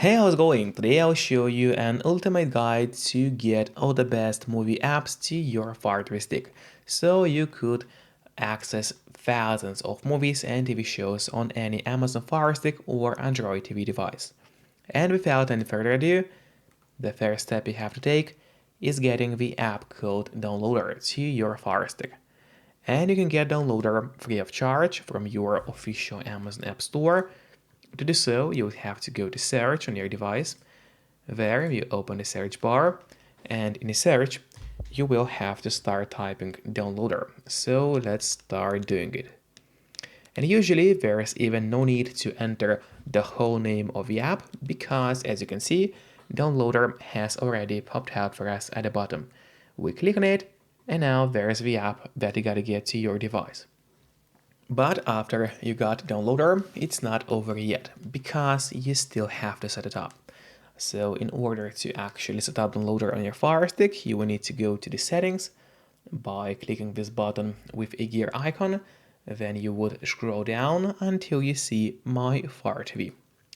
Hey, how's it going? Today I'll show you an ultimate guide to get all the best movie apps to your Firestick, so you could access thousands of movies and TV shows on any Amazon Firestick or Android TV device. And without any further ado, the first step you have to take is getting the app called Downloader to your Firestick. And you can get Downloader free of charge from your official Amazon App Store. To do so, you would have to go to search on your device. There you open the search bar, and in the search you will have to start typing downloader. So let's start doing it. And usually there's even no need to enter the whole name of the app because, as you can see, downloader has already popped out for us at the bottom. We click on it, and now there's the app that you gotta get to your device. But after you got downloader, it's not over yet because you still have to set it up. So in order to actually set up downloader on your Firestick, you will need to go to the settings by clicking this button with a gear icon. Then you would scroll down until you see My Fire TV.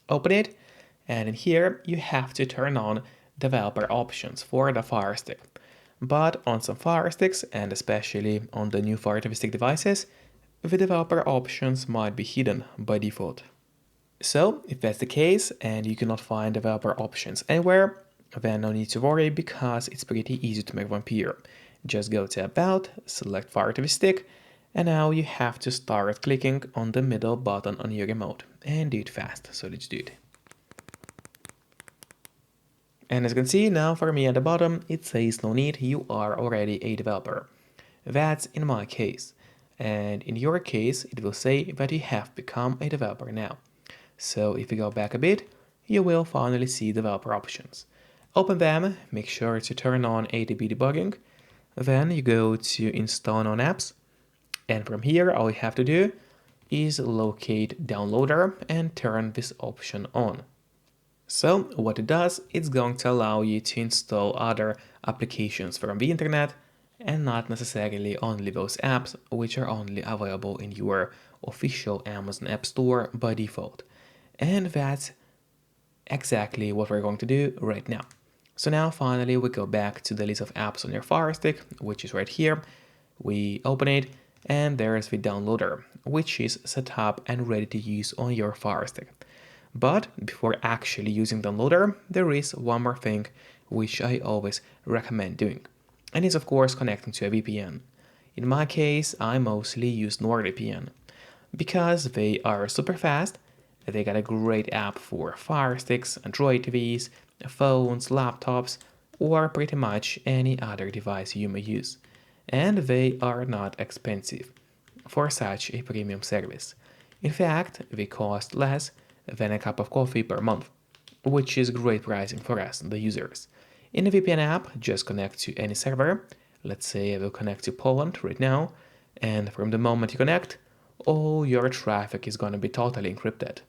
Open it, and in here you have to turn on developer options for the Firestick. But on some Firesticks, and especially on the new Fire TV Stick devices, the developer options might be hidden by default. So if that's the case and you cannot find developer options anywhere, then no need to worry because it's pretty easy to make one appear. Just go to About, select Fire TV Stick, and now you have to start clicking on the middle button on your remote and do it fast, so let's do it. And as you can see now for me at the bottom, it says no need, you are already a developer. That's in my case. And in your case, it will say that you have become a developer now. So if you go back a bit, you will finally see developer options. Open them, make sure to turn on ATB debugging, then you go to install on apps, and from here all you have to do is locate downloader and turn this option on. So what it does, it's going to allow you to install other applications from the internet and not necessarily only those apps which are only available in your official Amazon App Store by default. And that's exactly what we're going to do right now. So now finally we go back to the list of apps on your Firestick, which is right here. We open it, and there's the downloader, which is set up and ready to use on your Firestick. But before actually using downloader, there is one more thing which I always recommend doing. And it's of course connecting to a VPN. In my case, I mostly use NordVPN because they are super fast. They got a great app for Firesticks, Android TVs, phones, laptops, or pretty much any other device you may use. And they are not expensive for such a premium service. In fact, they cost less than a cup of coffee per month, which is great pricing for us, the users. In the VPN app, just connect to any server. Let's say I will connect to Poland right now, and from the moment you connect, all your traffic is gonna be totally encrypted.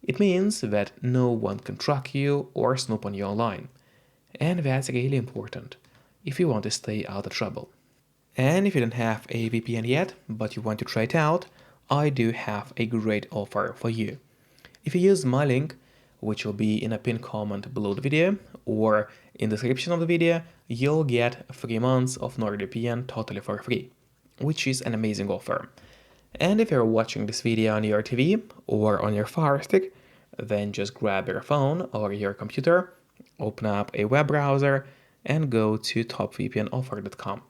It means that no one can track you or snoop on you online. And that's really important if you want to stay out of trouble. And if you don't have a VPN yet, but you want to try it out, I do have a great offer for you. If you use my link, which will be in a pinned comment below the video or in the description of the video, you'll get 3 months of NordVPN totally for free, which is an amazing offer. And if you're watching this video on your TV or on your Firestick, then just grab your phone or your computer, open up a web browser, and go to topvpnoffer.com.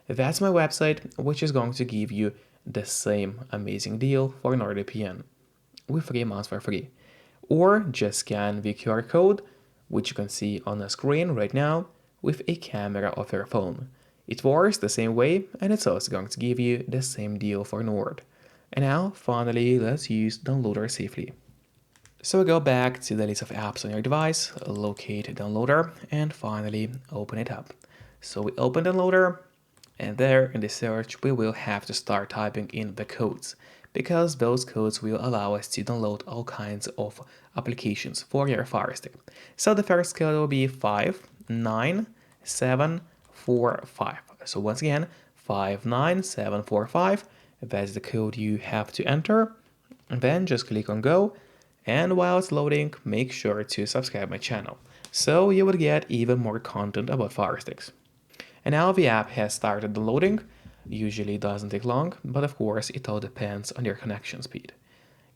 That's my website, which is going to give you the same amazing deal for NordVPN with 3 months for free. Or just scan the QR code, which you can see on the screen right now, with a camera of your phone. It works the same way, and it's also going to give you the same deal for Nord. And now, finally, let's use downloader safely. So we go back to the list of apps on your device, locate downloader, and finally open it up. So we open downloader, and there in the search we will have to start typing in the codes, because those codes will allow us to download all kinds of applications for your Firestick. So the first code will be 59745. So once again, 59745, that's the code you have to enter. And then just click on go, And while it's loading, make sure to subscribe my channel, so you will get even more content about Firesticks. And now the app has started the loading. Usually doesn't take long, but of course it all depends on your connection speed.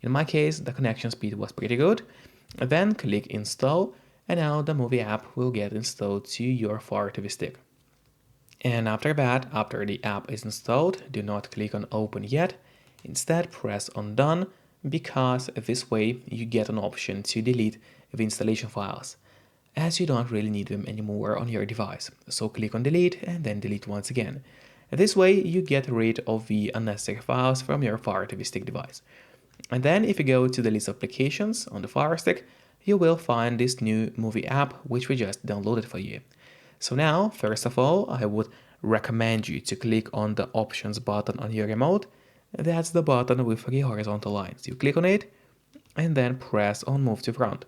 In my case, the connection speed was pretty good. Then click install, and now the movie app will get installed to your Fire TV stick. And after that, after the app is installed, do not click on open yet. Instead, press on done, because this way you get an option to delete the installation files, as you don't really need them anymore on your device. So click on delete and then delete once again. This way you get rid of the unnecessary files from your Fire TV stick device. And then if you go to the list of applications on the Fire Stick, you will find this new movie app which we just downloaded for you. So now, first of all, I would recommend you to click on the options button on your remote. That's the button with three horizontal lines. You click on it and then press on move to front.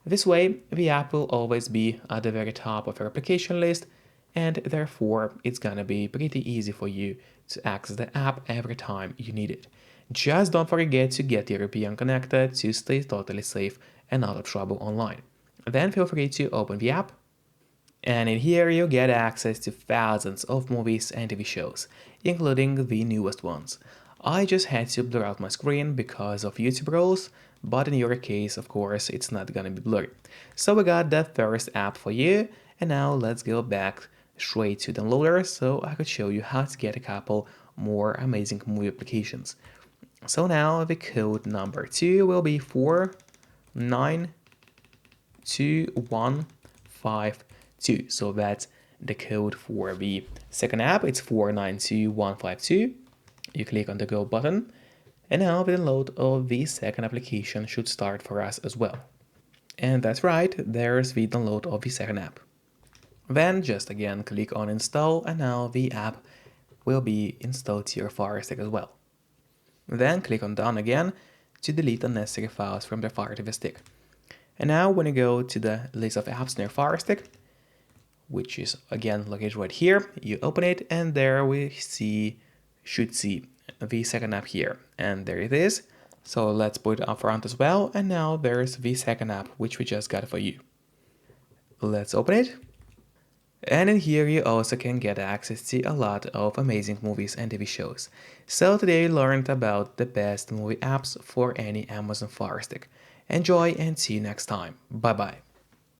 This way, the app will always be at the very top of your application list, and therefore it's gonna be pretty easy for you to access the app every time you need it. Just don't forget to get your VPN connected to stay totally safe and out of trouble online. Then feel free to open the app, and in here you get access to thousands of movies and TV shows, including the newest ones. I just had to blur out my screen because of YouTube rules, but in your case, of course, it's not gonna be blurry. So we got the first app for you, and now let's go back straight to downloader so I could show you how to get a couple more amazing movie applications. So now the code number 2 will be 492152. So that's the code for the second app. It's 492152. You click on the go button, and now the download of the second application should start for us as well. And that's right, there's the download of the second app. Then just again click on install, and now the app will be installed to your Fire Stick as well. Then click on done again to delete unnecessary files from the Fire TV stick. And now when you go to the list of apps in your Fire Stick, which is again located right here, you open it, and there we should see the second app here, and there it is. So let's put it up front as well, and now there's the second app which we just got for you. Let's open it. And in here you also can get access to a lot of amazing movies and TV shows. So today we learned about the best movie apps for any Amazon Fire Stick. Enjoy and see you next time. Bye bye.